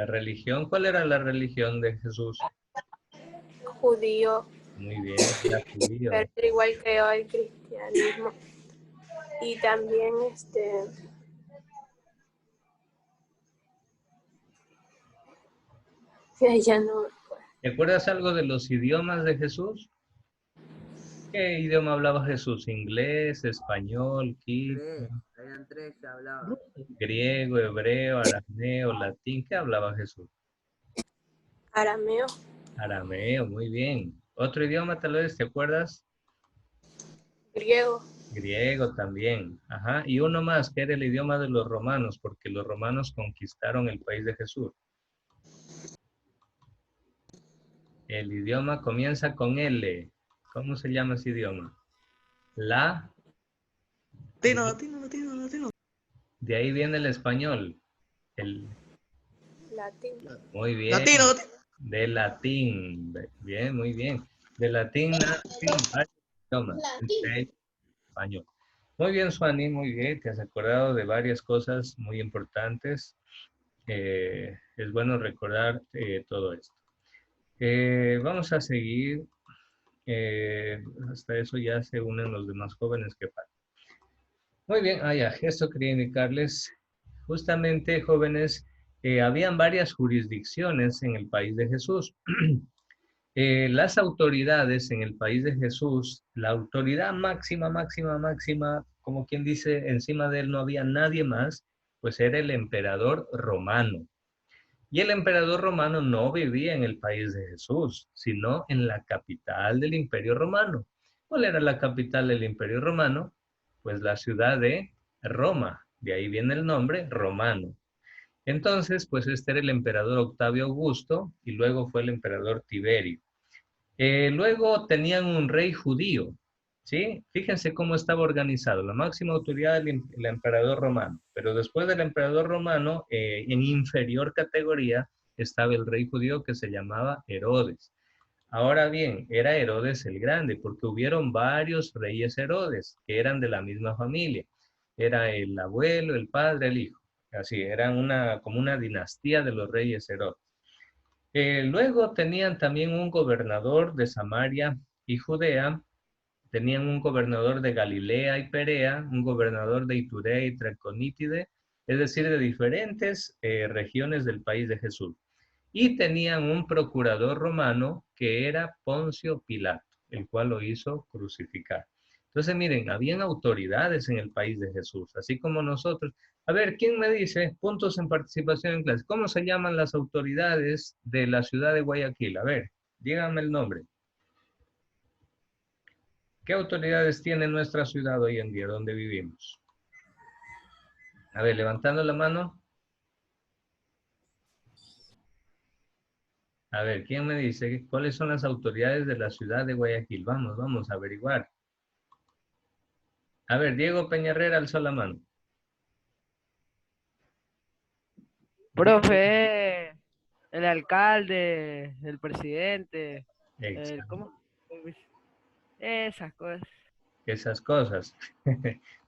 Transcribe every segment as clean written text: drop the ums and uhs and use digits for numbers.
La religión, ¿cuál era la religión de Jesús? Judío, Muy bien, era pero judío. igual creo el cristianismo. Y también ya no. ¿Te acuerdas algo de los idiomas de Jesús? ¿Qué idioma hablaba Jesús? ¿Inglés, español, quechua, Tres, habían tres que hablaban. griego, hebreo, arameo, latín? ¿Qué hablaba Jesús? Arameo, Arameo, muy bien. ¿Otro idioma tal vez, te acuerdas? griego, Griego también. Ajá. Y uno más, que era el idioma de los romanos, porque los romanos conquistaron el país de Jesús. El idioma comienza con L. ¿Cómo se llama ese idioma? La. Latino, latino, latino, latino. De ahí viene el español. El, latín. muy Latino, bien. latino. De latín. Bien, muy bien. De latín nacen varios idiomas, entre ellos español. Muy bien, Suani, muy bien. Te has acordado de varias cosas muy importantes. Es bueno recordar todo esto. Vamos a seguir. Hasta eso ya se unen los demás jóvenes que faltan. Muy bien, esto quería indicarles. Justamente, jóvenes, habían varias jurisdicciones en el país de Jesús. Las autoridades en el país de Jesús, la autoridad máxima, máxima, máxima, como quien dice, encima de él no había nadie más, pues era el emperador romano. Y el emperador romano no vivía en el país de Jesús, sino en la capital del Imperio Romano. ¿Cuál era la capital del Imperio Romano? Pues la ciudad de Roma. De ahí viene el nombre romano. Entonces, pues este era el emperador Octavio Augusto y luego fue el emperador Tiberio. Luego tenían un rey judío, ¿sí? Fíjense cómo estaba organizado. La máxima autoridad el emperador romano, pero después del emperador romano, en inferior categoría, estaba el rey judío que se llamaba Herodes. Ahora bien, era Herodes el Grande, porque hubieron varios reyes Herodes que eran de la misma familia. Era el abuelo, el padre, el hijo. Así, eran como una dinastía de los reyes Herodes. Luego tenían también un gobernador de Samaria y Judea, tenían un gobernador de Galilea y Perea, un gobernador de Iturea y Traconítide, es decir, de diferentes regiones del país de Jesús. Y tenían un procurador romano que era Poncio Pilato, el cual lo hizo crucificar. Entonces, miren, habían autoridades en el país de Jesús, así como nosotros. A ver, ¿quién me dice puntos en participación en clase? ¿Cómo se llaman las autoridades de la ciudad de Guayaquil? A ver, díganme el nombre. ¿Qué autoridades tiene nuestra ciudad hoy en día, donde vivimos? A ver, levantando la mano. A ver, ¿quién me dice cuáles son las autoridades de la ciudad de Guayaquil? Vamos, vamos a averiguar. A ver, Diego Peñarrera alzó la mano. Profe, el alcalde, el presidente, Exacto. ¿cómo? Esas cosas. Esas cosas.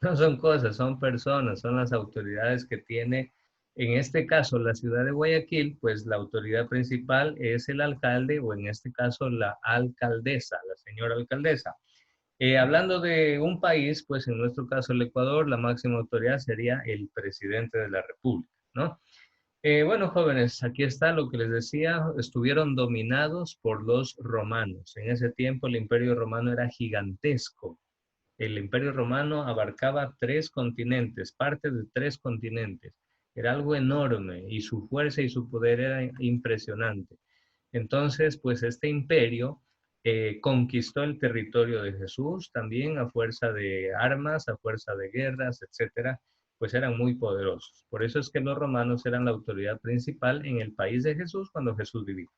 No son cosas, son personas, son las autoridades que tiene, en este caso, la ciudad de Guayaquil, pues la autoridad principal es el alcalde o en este caso la alcaldesa, la señora alcaldesa. Hablando de un país, pues en nuestro caso el Ecuador, la máxima autoridad sería el presidente de la República, ¿no? Bueno, jóvenes, aquí está lo que les decía, estuvieron dominados por los romanos. En ese tiempo el imperio romano era gigantesco. El imperio romano abarcaba 3 continentes, parte de 3 continentes. Era algo enorme y su fuerza y su poder era impresionante. Entonces, pues este imperio conquistó el territorio de Jesús también a fuerza de armas, a fuerza de guerras, etcétera, pues eran muy poderosos. Por eso es que los romanos eran la autoridad principal en el país de Jesús cuando Jesús vivía.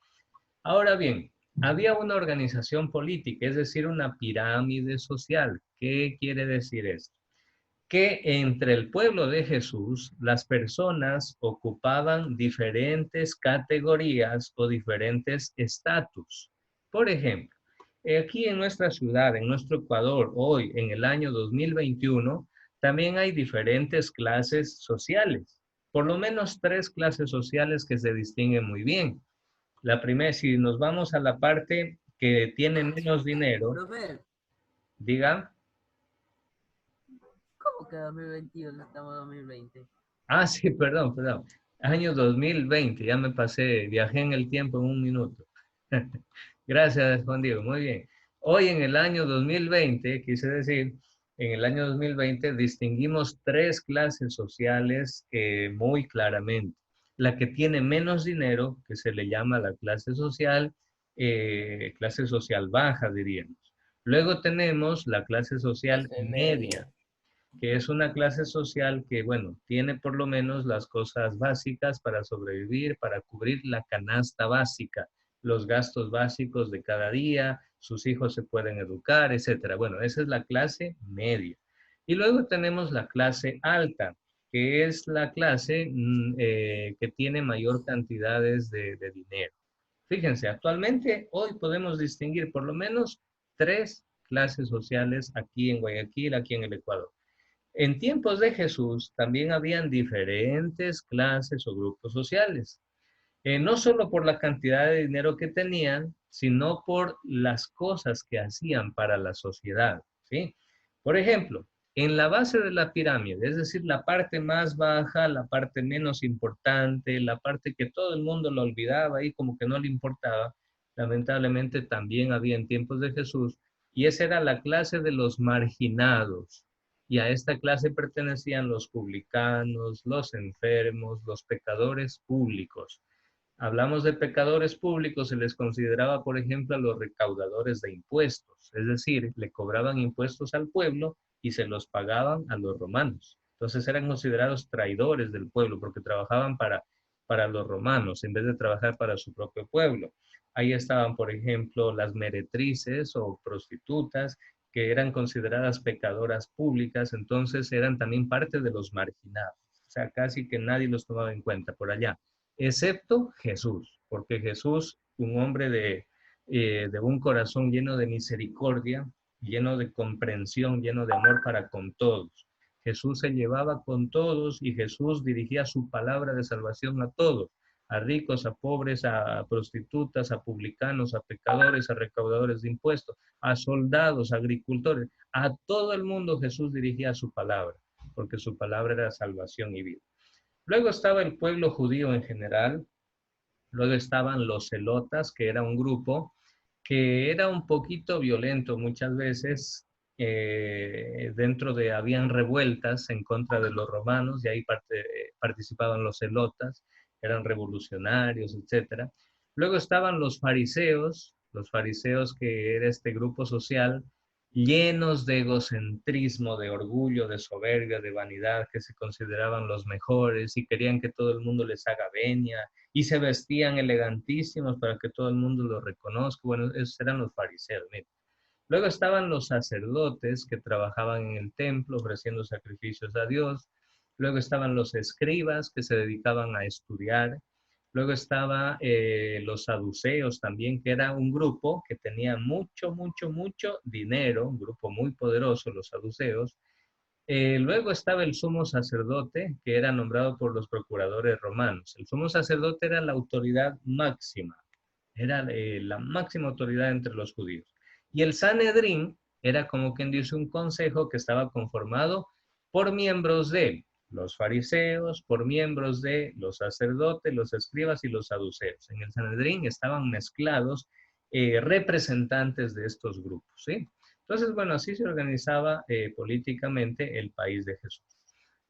Ahora bien, había una organización política, es decir, una pirámide social. ¿Qué quiere decir esto? Que entre el pueblo de Jesús las personas ocupaban diferentes categorías o diferentes estatus. Por ejemplo, aquí en nuestra ciudad, en nuestro Ecuador, hoy en el año 2021, también hay diferentes clases sociales. por lo menos tres clases sociales que se distinguen muy bien. La primera, si nos vamos a la parte que tiene menos dinero, Profe, diga, ¿cómo que 2021? Estamos en 2020. ah, sí, perdón, perdón, año 2020, ya me pasé, viajé en el tiempo en un minuto. Gracias, Juan Diego, muy bien. Hoy en el año 2020, quise decir, en el año 2020 distinguimos tres clases sociales muy claramente. La que tiene menos dinero, que se le llama la clase social baja, diríamos. Luego tenemos la clase social Clase media, media. que es una clase social que, bueno, tiene por lo menos las cosas básicas para sobrevivir, para cubrir la canasta básica, los gastos básicos de cada día, sus hijos se pueden educar, etcétera. Bueno, esa es la clase media. Y luego tenemos la clase alta, que es la clase que tiene mayor cantidades de dinero. Fíjense, actualmente hoy podemos distinguir por lo menos tres clases sociales aquí en Guayaquil, aquí en el Ecuador. En tiempos de Jesús también habían diferentes clases o grupos sociales, no solo por la cantidad de dinero que tenían, sino por las cosas que hacían para la sociedad, ¿sí? Por ejemplo, en la base de la pirámide, es decir, la parte más baja, la parte menos importante, la parte que todo el mundo lo olvidaba y como que no le importaba, lamentablemente también había en tiempos de Jesús, y esa era la clase de los marginados. Y a esta clase pertenecían los publicanos, los enfermos, los pecadores públicos. Hablamos de pecadores públicos, se les consideraba, por ejemplo, a los recaudadores de impuestos, es decir, le cobraban impuestos al pueblo y se los pagaban a los romanos. Entonces eran considerados traidores del pueblo porque trabajaban para los romanos en vez de trabajar para su propio pueblo. Ahí estaban, por ejemplo, las meretrices o prostitutas que eran consideradas pecadoras públicas, entonces eran también parte de los marginados. O sea, casi que nadie los tomaba en cuenta por allá excepto Jesús, porque Jesús, un hombre de un corazón lleno de misericordia, lleno de comprensión, lleno de amor para con todos. Jesús se llevaba con todos y Jesús dirigía su palabra de salvación a todos, a ricos, a pobres, a prostitutas, a publicanos, a pecadores, a recaudadores de impuestos, a soldados, a agricultores, a todo el mundo Jesús dirigía su palabra, porque su palabra era salvación y vida. Luego estaba el pueblo judío en general, luego estaban los celotas, que era un grupo que era un poquito violento muchas veces, habían revueltas en contra de los romanos y ahí participaban los celotas, eran revolucionarios, etcétera. Luego estaban los fariseos que era este grupo social llenos de egocentrismo, de orgullo, de soberbia, de vanidad, que se consideraban los mejores y querían que todo el mundo les haga venia y se vestían elegantísimos para que todo el mundo los reconozca. Bueno, esos eran los fariseos. Miren. Luego estaban los sacerdotes que trabajaban en el templo ofreciendo sacrificios a Dios. Luego estaban los escribas que se dedicaban a estudiar. Luego estaba los saduceos también, que era un grupo que tenía mucho dinero, un grupo muy poderoso, los saduceos. Luego estaba el sumo sacerdote, que era nombrado por los procuradores romanos. El sumo sacerdote era la autoridad máxima, era la máxima autoridad entre los judíos. Y el Sanedrín era como quien dice un consejo que estaba conformado por miembros de los fariseos, por miembros de los sacerdotes, los escribas y los saduceos. En el Sanedrín estaban mezclados representantes de estos grupos, ¿sí? Entonces, bueno, así se organizaba políticamente el país de Jesús.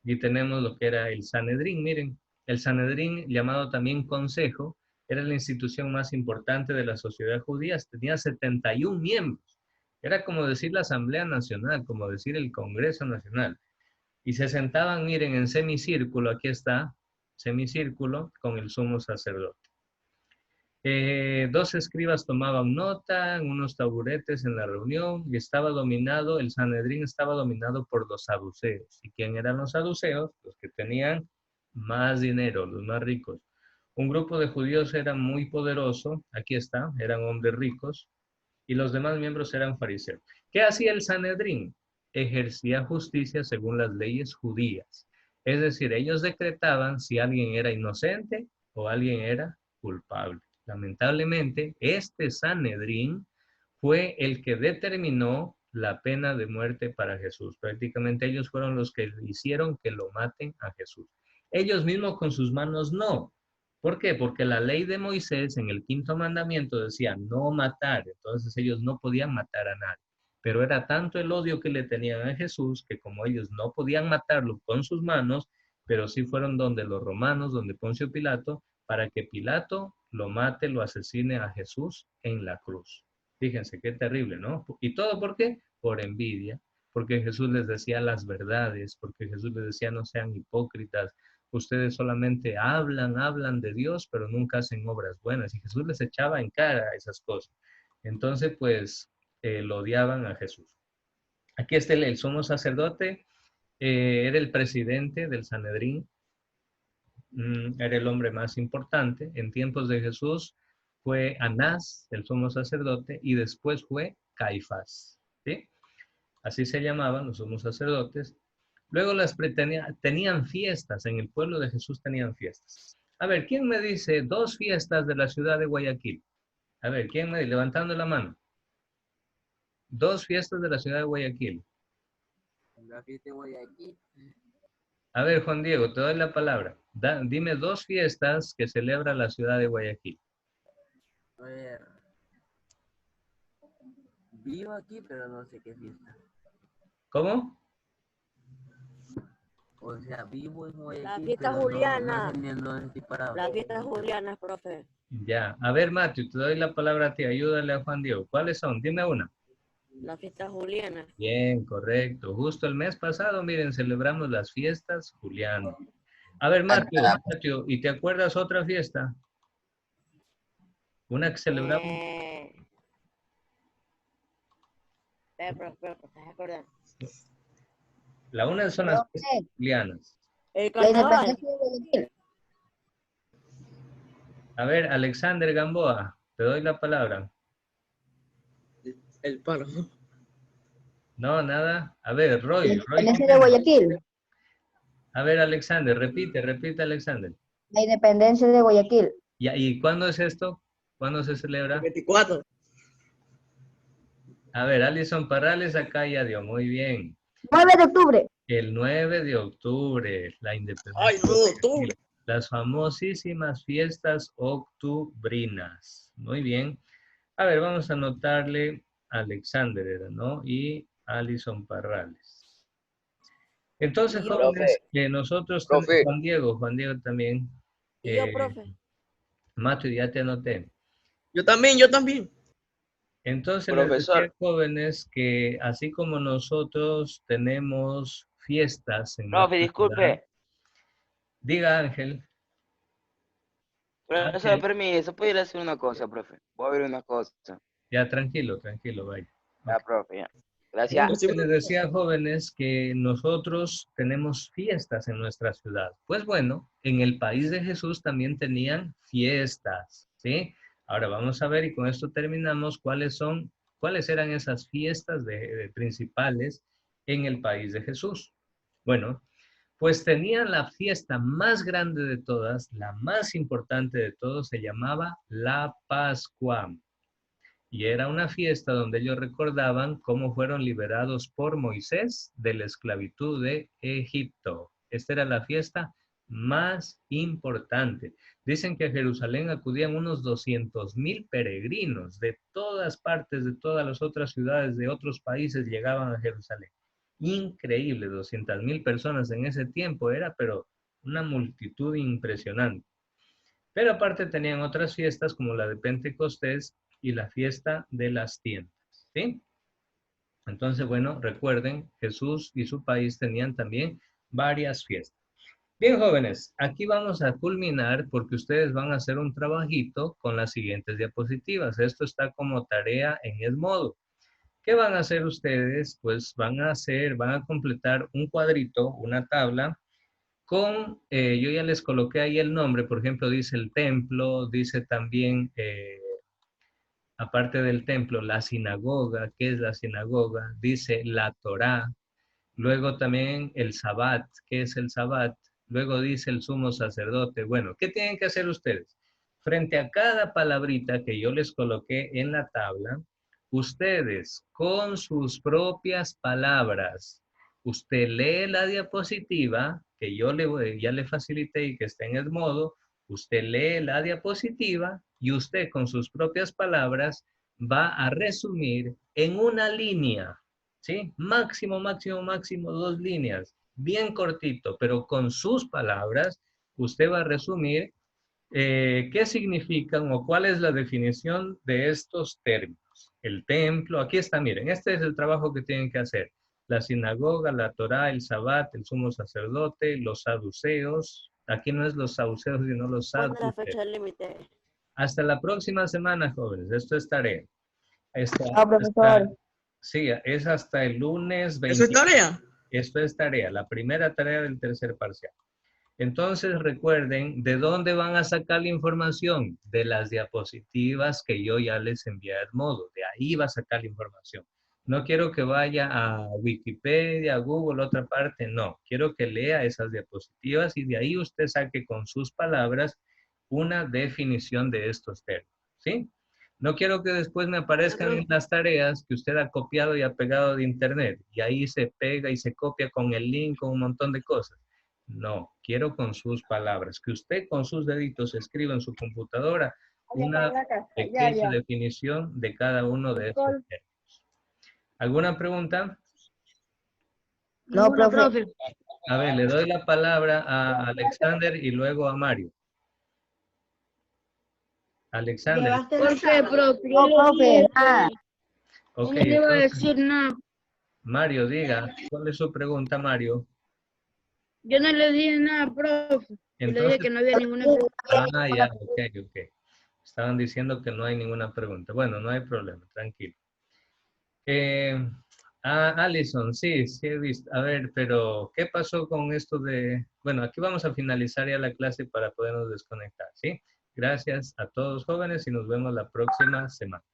Y tenemos lo que era el Sanedrín. Miren, el Sanedrín, llamado también Consejo, era la institución más importante de la sociedad judía. Tenía 71 miembros. Era como decir la Asamblea Nacional, como decir el Congreso Nacional. Y se sentaban, miren, en semicírculo, aquí está, semicírculo, con el sumo sacerdote. Dos escribas tomaban nota en unos taburetes en la reunión y el Sanedrín estaba dominado por los saduceos. ¿Y quién eran los saduceos? Los que tenían más dinero, los más ricos. Un grupo de judíos era muy poderoso, aquí está, eran hombres ricos, y los demás miembros eran fariseos. ¿Qué hacía el Sanedrín? Ejercía justicia según las leyes judías. Es decir, ellos decretaban si alguien era inocente o alguien era culpable. Lamentablemente, este Sanedrín fue el que determinó la pena de muerte para Jesús. Prácticamente ellos fueron los que hicieron que lo maten a Jesús. Ellos mismos con sus manos no. ¿Por qué? Porque la ley de Moisés en el quinto mandamiento decía no matar. Entonces ellos no podían matar a nadie. Pero era tanto el odio que le tenían a Jesús que como ellos no podían matarlo con sus manos, pero sí fueron donde los romanos, donde Poncio Pilato, para que Pilato lo mate, lo asesine a Jesús en la cruz. Fíjense qué terrible, ¿no? ¿Y todo por qué? Por envidia, porque Jesús les decía las verdades, porque Jesús les decía no sean hipócritas, ustedes solamente hablan de Dios, pero nunca hacen obras buenas. Y Jesús les echaba en cara esas cosas. Entonces, pues, lo odiaban a Jesús. Aquí está el sumo sacerdote, era el presidente del Sanedrín, era el hombre más importante. En tiempos de Jesús fue Anás, el sumo sacerdote, y después fue Caifás. ¿Sí? Así se llamaban los sumos sacerdotes. Luego tenían fiestas, en el pueblo de Jesús tenían fiestas. A ver, ¿quién me dice dos fiestas de la ciudad de Guayaquil? A ver, ¿quién me dice? Levantando la mano. Dos fiestas de la ciudad de Guayaquil. La fiesta de Guayaquil. A ver, Juan Diego, te doy la palabra. Dime dos fiestas que celebra la ciudad de Guayaquil. A ver. Vivo aquí, pero no sé qué fiesta. ¿Cómo? O sea, vivo en Guayaquil. La fiesta pero juliana. No estoy parado. La fiesta juliana, profe. Ya. A ver, Matthew, te doy la palabra a ti. Ayúdale a Juan Diego. ¿Cuáles son? Dime una. La fiesta juliana. Bien, correcto. Justo el mes pasado, miren, celebramos las fiestas julianas. A ver, Matthew, ¿y te acuerdas otra fiesta? Una que celebramos. Profe, ¿estás acordando? La una son las fiestas julianas. El La carnaval. independencia de Guayaquil. A ver, Alexander Gamboa, te doy la palabra. El paro. No, nada. A ver, La Roy. independencia de Guayaquil. A ver, Alexander, repite, Alexander. La independencia de Guayaquil. ¿Y cuándo es esto? ¿Cuándo se celebra? 24. A ver, Alison Parrales acá ya dio, muy bien. 9 de octubre. El 9 de octubre, la independencia. Ay, no, de octubre. Guayaquil. Las famosísimas fiestas octubrinas. Muy bien. A ver, vamos a anotarle Alexander, era, ¿no? Y Alison Parrales. Entonces, Y yo, jóvenes, nosotros tenemos Juan Diego también. y yo, profe. Mato, ya te anoté. Yo también. Entonces, les decía, jóvenes, que así como nosotros tenemos fiestas en Profe, nuestra disculpe. ciudad. Diga, Ángel. Profesor, permiso, ¿puedo ir a hacer una cosa, profe? Voy a ver una cosa. Ya, tranquilo, vaya. Ya, profe, ya. Gracias. Entonces, les decía, jóvenes, que nosotros tenemos fiestas en nuestra ciudad. Pues bueno, en el país de Jesús también tenían fiestas, ¿sí? Ahora vamos a ver, y con esto terminamos, cuáles eran esas fiestas principales en el país de Jesús. Bueno, pues tenían la fiesta más grande de todas, la más importante de todos, se llamaba la Pascua. Y era una fiesta donde ellos recordaban cómo fueron liberados por Moisés de la esclavitud de Egipto. Esta era la fiesta más importante. Dicen que a Jerusalén acudían unos 200,000 peregrinos de todas partes, de todas las otras ciudades, de otros países, llegaban a Jerusalén. Increíble, 200,000 personas en ese tiempo, era pero una multitud impresionante. Pero aparte tenían otras fiestas como la de Pentecostés y la fiesta de las tiendas, ¿sí? Entonces, bueno, recuerden, Jesús y su país tenían también varias fiestas. Bien, jóvenes, aquí vamos a culminar porque ustedes van a hacer un trabajito con las siguientes diapositivas. Esto está como tarea en Edmodo. ¿Qué van a hacer ustedes? Pues van a completar un cuadrito, una tabla, yo ya les coloqué ahí el nombre, por ejemplo, dice el templo, dice también, aparte del templo, la sinagoga, ¿qué es la sinagoga? Dice la Torá, Luego también el Sabbat. ¿Qué es el Sabbat? Luego dice el sumo sacerdote. Bueno, ¿qué tienen que hacer ustedes? Frente a cada palabrita que yo les coloqué en la tabla, ustedes con sus propias palabras, usted lee la diapositiva que yo ya le facilité y que está en el modo, usted lee la diapositiva y usted con sus propias palabras va a resumir en una línea, ¿sí? Máximo, máximo, máximo 2 líneas, bien cortito, pero con sus palabras usted va a resumir qué significan o cuál es la definición de estos términos. El templo, aquí está, miren, este es el trabajo que tienen que hacer. La sinagoga, la Torá, el Sabbat, el sumo sacerdote, los saduceos. Aquí no es los saduceos, sino los ¿Cuándo es la saduceos. fecha límite? Hasta la próxima semana, jóvenes. Esto es tarea. Profesor. Sí, es hasta el lunes 20. ¿Eso es tarea? Esto es tarea, la primera tarea del tercer parcial. Entonces recuerden, ¿de dónde van a sacar la información? De las diapositivas que yo ya les envié al modo. De ahí va a sacar la información. No quiero que vaya a Wikipedia, a Google, otra parte. No, quiero que lea esas diapositivas y de ahí usted saque con sus palabras una definición de estos términos. ¿Sí? No quiero que después me aparezcan en las tareas que usted ha copiado y ha pegado de internet. Y ahí se pega y se copia con el link, con un montón de cosas. No, quiero con sus palabras, que usted con sus deditos escriba en su computadora una pequeña definición de cada uno de estos términos. ¿Alguna pregunta? No, profe. A ver, le doy la palabra a Alexander y luego a Mario. Alexander. No, profe. Nada. Ok, No le iba a entonces, decir nada. Mario, diga, ¿cuál es su pregunta, Mario? Yo no le dije nada, profe. Y le dije Entonces, que no había ninguna pregunta. ya, ok. Estaban diciendo que no hay ninguna pregunta. Bueno, no hay problema, tranquilo. Alison, sí he visto. A ver, pero ¿qué pasó con esto de...? Bueno, aquí vamos a finalizar ya la clase para podernos desconectar, ¿sí? Gracias a todos jóvenes y nos vemos la próxima semana.